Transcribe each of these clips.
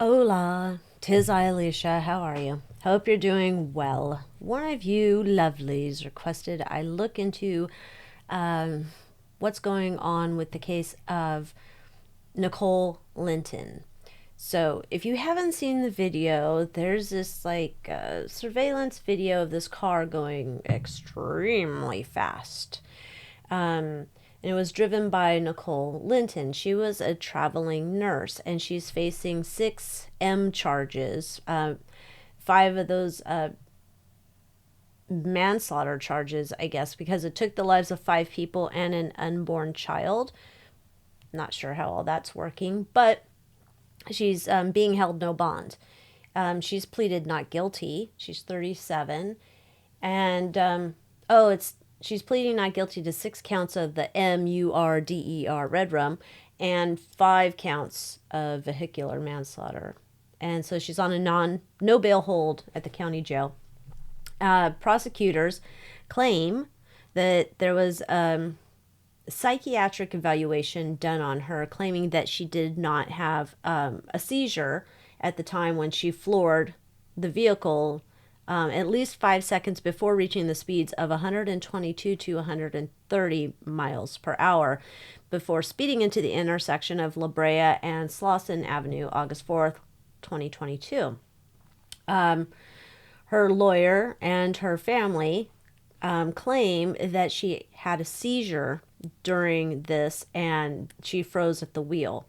Hola, 'tis Alycia. How are you? Hope you're doing well. One of you lovelies requested I look into um, what's going on with the case of Nicole Linton. So, if you haven't seen the video, there's this surveillance video of this car going extremely fast. And it was driven by Nicole Linton. She was a traveling nurse, and she's facing 6 charges. Five of those manslaughter charges, I guess, because it took the lives of 5 people and an unborn child. Not sure how all that's working, but she's being held no bond. She's pleaded not guilty. She's 37. And, she's pleading not guilty to 6 counts of the MURDER, red rum, and 5 counts of vehicular manslaughter. And so she's on a no bail hold at the county jail. Prosecutors claim that there was psychiatric evaluation done on her, claiming that she did not have a seizure at the time when she floored the vehicle at least 5 seconds before reaching the speeds of 122 to 130 miles per hour before speeding into the intersection of La Brea and Slauson Avenue, August 4th, 2022. Her lawyer and her family claim that she had a seizure during this and she froze at the wheel.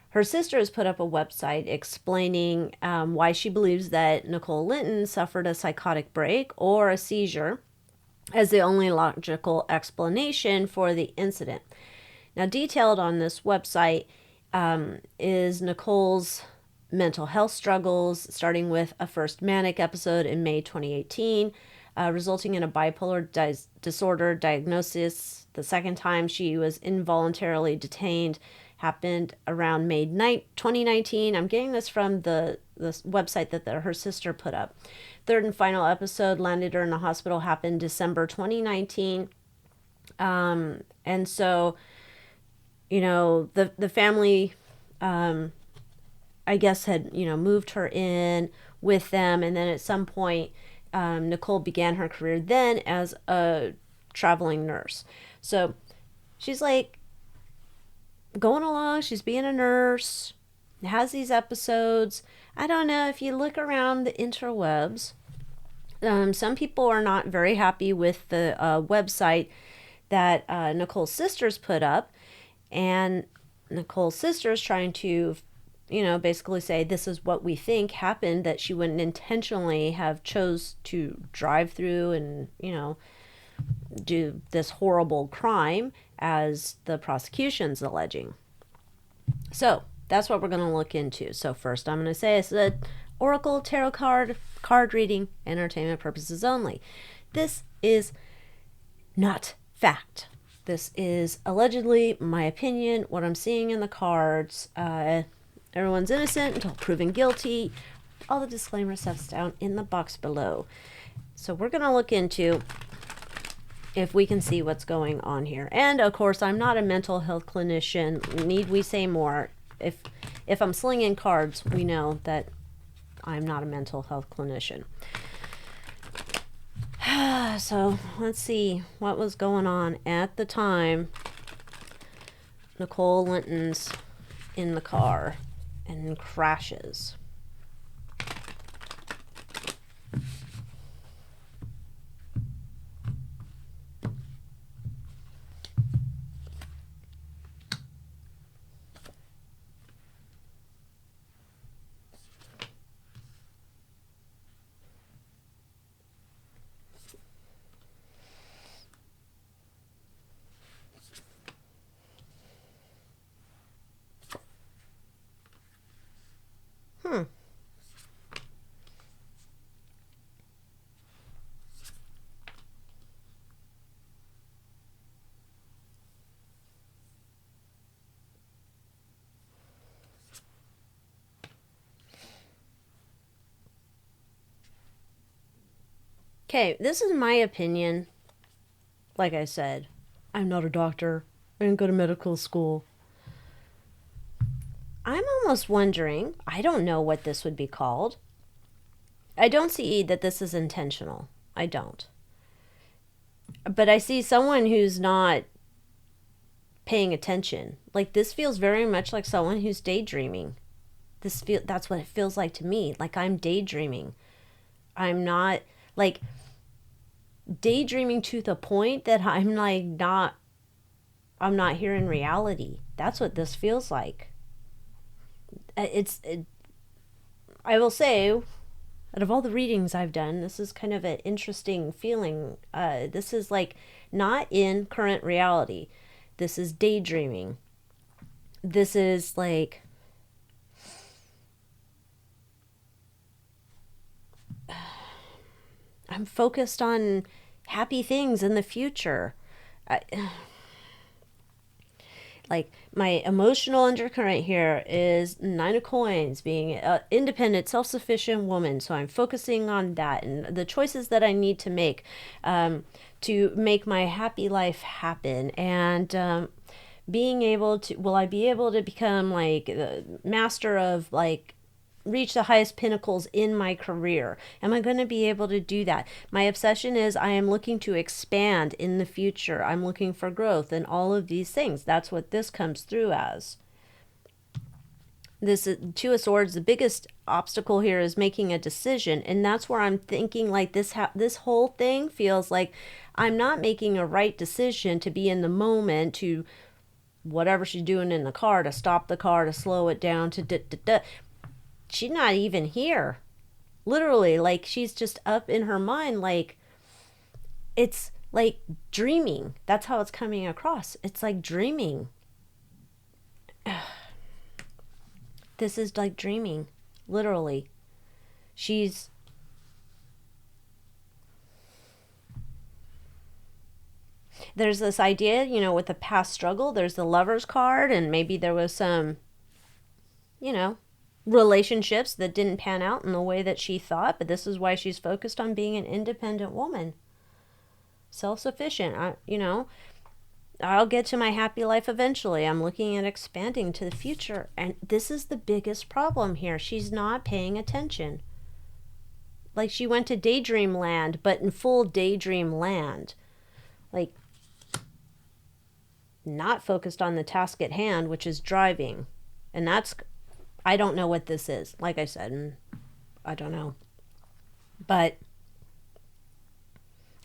Her sister has put up a website explaining why she believes that Nicole Linton suffered a psychotic break or a seizure as the only logical explanation for the incident. Now, detailed on this website is Nicole's mental health struggles, starting with a first manic episode in May 2018, resulting in a bipolar disorder diagnosis. The second time she was involuntarily detained happened around May 2019. I'm getting this from the website that her sister put up. Third and final episode landed her in the hospital happened December 2019. And so, the family, I guess, had, moved her in with them. And then at some point, Nicole began her career then as a traveling nurse. So she's like going along, she's being a nurse, has these episodes. I don't know, if you look around the interwebs, some people are not very happy with the website that Nicole's sisters put up. And Nicole's sisters trying to, basically say this is what we think happened, that she wouldn't intentionally have chose to drive through and, do this horrible crime as the prosecution's alleging. So that's what we're going to look into. So first I'm going to say it's an oracle tarot card reading, entertainment purposes only. This is not fact. This is allegedly my opinion, what I'm seeing in the cards. Everyone's innocent until proven guilty. All the disclaimer stuff's down in the box below. So we're going to look into if we can see what's going on here. And of course, I'm not a mental health clinician. Need we say more? If I'm slinging cards, we know that I'm not a mental health clinician. So let's see what was going on at the time Nicole Linton's in the car and crashes. Okay, this is my opinion. Like I said, I'm not a doctor. I didn't go to medical school. I'm almost wondering, I don't know what this would be called. I don't see that this is intentional. I don't. But I see someone who's not paying attention. Like, this feels very much like someone who's daydreaming. That's what it feels like to me. Like, I'm daydreaming. I'm not, like, daydreaming to the point that I'm like I'm not here in reality. That's what this feels like. I will say, out of all the readings I've done, this is kind of an interesting feeling. This is like not in current reality. This is daydreaming. This is like, I'm focused on happy things in the future. Like, my emotional undercurrent here is Nine of Coins, being an independent, self-sufficient woman. So I'm focusing on that and the choices that I need to make my happy life happen. And being able to, will I be able to become like the master of, like, reach the highest pinnacles in my career? Am I going to be able to do that? My obsession is I am looking to expand in the future. I'm looking for growth and all of these things. That's what this comes through as. This Two of Swords, the biggest obstacle here is making a decision. And that's where I'm thinking, like, this whole thing feels like I'm not making a right decision to be in the moment, to whatever she's doing in the car, to stop the car, to slow it down, to she's not even here. Literally, like, she's just up in her mind. Like, it's like dreaming. That's how it's coming across. It's like dreaming. This is like dreaming. Literally. There's this idea, with the past struggle, there's the Lover's card, and maybe there was some, relationships that didn't pan out in the way that she thought, but this is why she's focused on being an independent woman, self-sufficient. I'll get to my happy life eventually. I'm looking at expanding to the future, and this is the biggest problem here. She's not paying attention. Like, she went to daydream land, but in full daydream land, like, not focused on the task at hand, which is driving. And I don't know what this is. Like I said, I don't know. But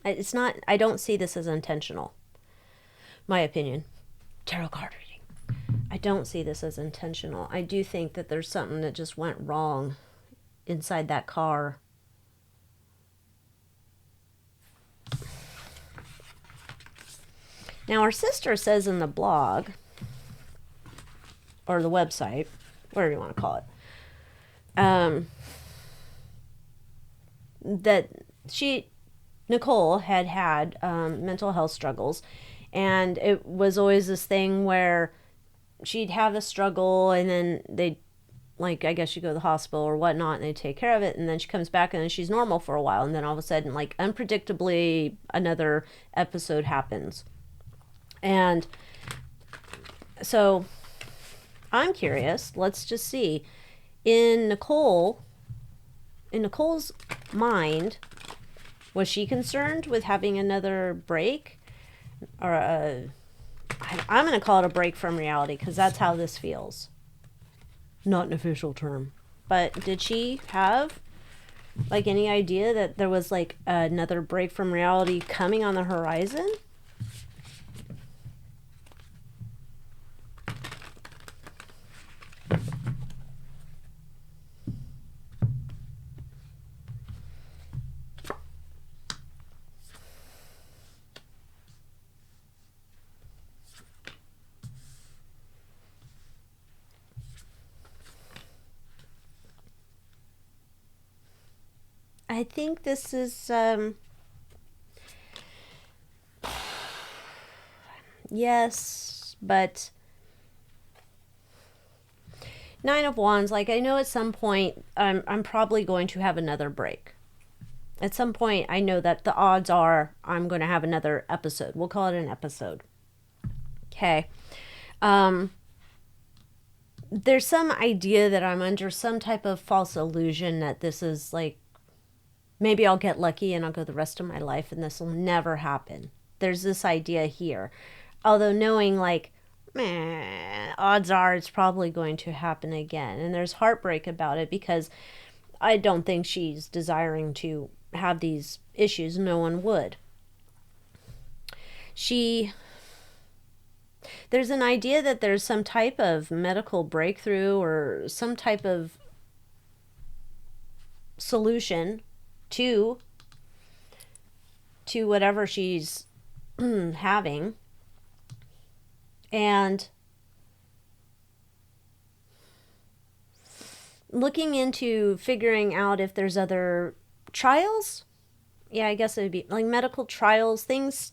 it's not, I don't see this as intentional. My opinion. Tarot card reading. I don't see this as intentional. I do think that there's something that just went wrong inside that car. Now, our sister says in the blog, or the website, whatever you want to call it, that Nicole had mental health struggles, and it was always this thing where she'd have a struggle, and then they'd, like, I guess she'd go to the hospital or whatnot, and they'd take care of it, and then she comes back, and then she's normal for a while, and then all of a sudden, like, unpredictably, another episode happens. And so I'm curious, let's just see, in Nicole's mind, was she concerned with having another break? Or I'm going to call it a break from reality, because that's how this feels. Not an official term. But did she have, like, any idea that there was, like, another break from reality coming on the horizon? I think this is, yes, but Nine of Wands, like, I know at some point I'm probably going to have another break. At some point, I know that the odds are I'm going to have another episode. We'll call it an episode. Okay. there's some idea that I'm under some type of false illusion that this is like, maybe I'll get lucky and I'll go the rest of my life and this will never happen. There's this idea here. Although knowing like, odds are it's probably going to happen again. And there's heartbreak about it because I don't think she's desiring to have these issues. No one would. There's an idea that there's some type of medical breakthrough or some type of solution to whatever she's having. And looking into figuring out if there's other trials. Yeah, I guess it would be like medical trials, things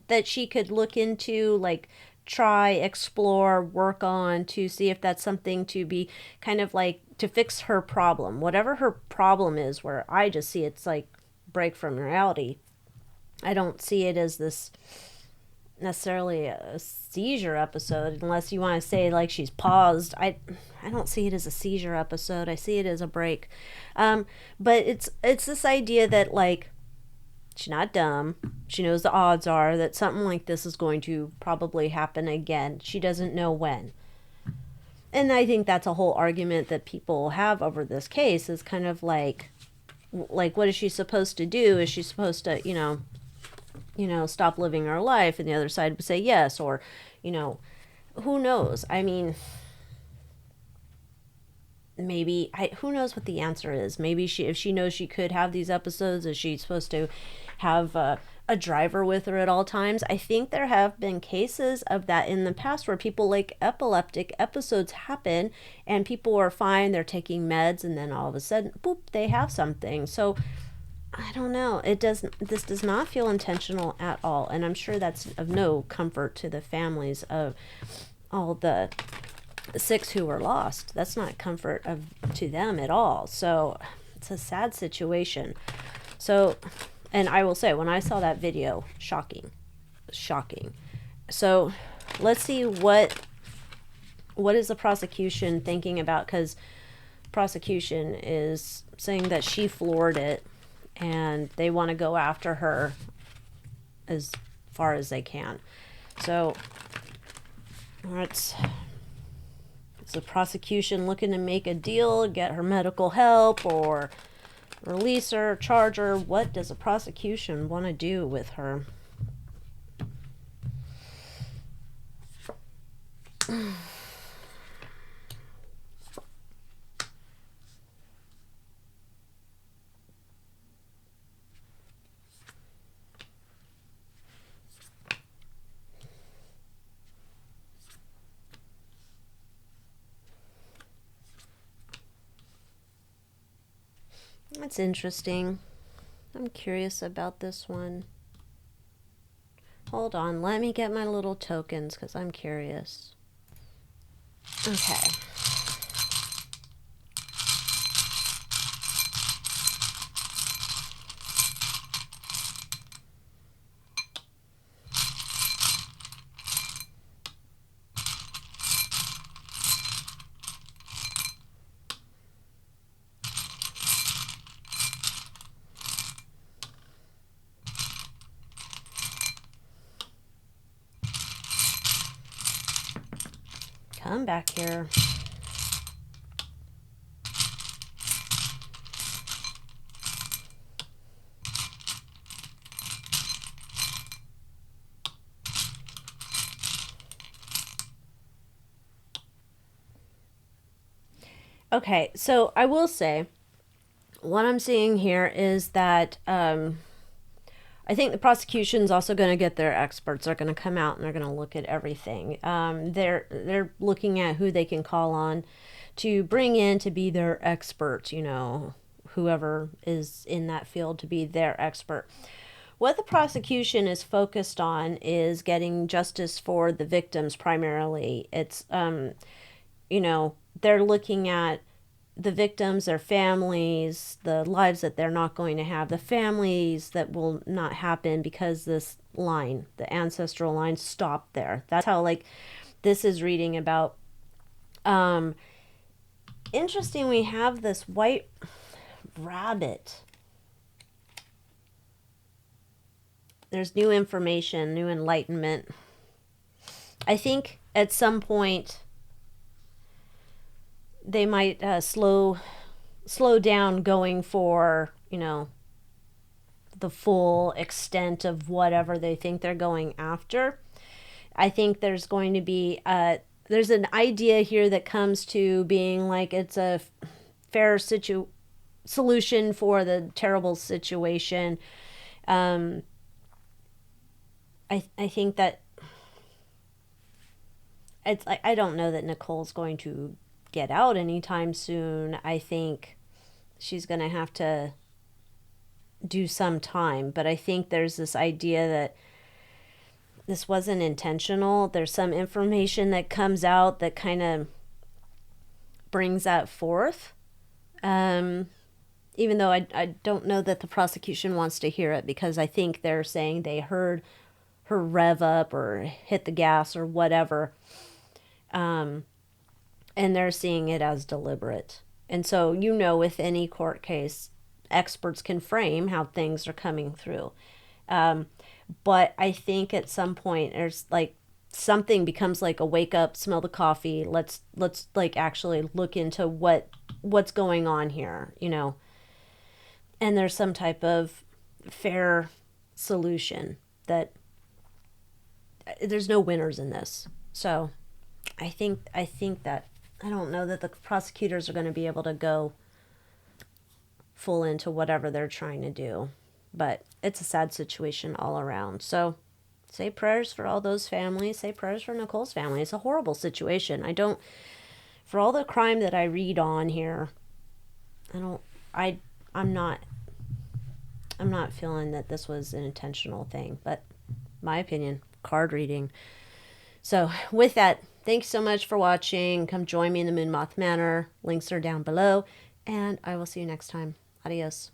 that she could look into, like try, explore, work on to see if that's something to be kind of like to fix her problem. Whatever her problem is, where I just see it's like break from reality. I don't see it as this necessarily a seizure episode, unless you want to say like she's paused. I don't see it as a seizure episode. I see it as a break. But it's this idea that like she's not dumb. She knows the odds are that something like this is going to probably happen again. She doesn't know when. And I think that's a whole argument that people have over this case is kind of like what is she supposed to do? Is she supposed to, stop living her life? And the other side would say yes, or, who knows? I mean, maybe who knows what the answer is. Maybe if she knows she could have these episodes, is she supposed to have a driver with her at all times? I think there have been cases of that in the past where people like epileptic episodes happen and people are fine, they're taking meds, and then all of a sudden boop, they have something. So I don't know. This does not feel intentional at all, and I'm sure that's of no comfort to the families of all the 6 who were lost. That's not comfort to them at all. So it's a sad situation. So, and I will say, when I saw that video, shocking. So let's see what is the prosecution thinking about, because prosecution is saying that she floored it and they want to go after her as far as they can. So is the prosecution looking to make a deal, get her medical help, or release her, charge her? What does the prosecution want to do with her? That's interesting. I'm curious about this one. Hold on, let me get my little tokens because I'm curious. Okay. Come back here. Okay, so I will say, what I'm seeing here is that I think the prosecution's also going to get their experts. They're going to come out and they're going to look at everything. They're looking at who they can call on to bring in to be their expert, whoever is in that field to be their expert. What the prosecution is focused on is getting justice for the victims primarily. It's, they're looking at the victims, their families, the lives that they're not going to have, the families that will not happen because this line, the ancestral line, stopped there. That's how, this is reading about Um, interesting, we have this white rabbit. There's new information, new enlightenment. I think at some point they might slow down going for, the full extent of whatever they think they're going after. I think there's going to be there's an idea here that comes to being like it's a fair solution for the terrible situation. I think that it's like, I don't know that Nicole's going to get out anytime soon. I think she's going to have to do some time, but I think there's this idea that this wasn't intentional. There's some information that comes out that kind of brings that forth. Even though I don't know that the prosecution wants to hear it, because I think they're saying they heard her rev up or hit the gas or whatever. And they're seeing it as deliberate. And so, with any court case, experts can frame how things are coming through. But I think at some point there's like something becomes like a wake up, smell the coffee. Let's like actually look into what's going on here, and there's some type of fair solution that there's no winners in this. So I think that I don't know that the prosecutors are going to be able to go full into whatever they're trying to do, but it's a sad situation all around. So say prayers for all those families. Say prayers for Nicole's family. It's a horrible situation. For all the crime that I read on here, I'm not feeling that this was an intentional thing, but my opinion, card reading. So with that, thanks so much for watching. Come join me in the Moon Moth Manor. Links are down below, and I will see you next time. Adios.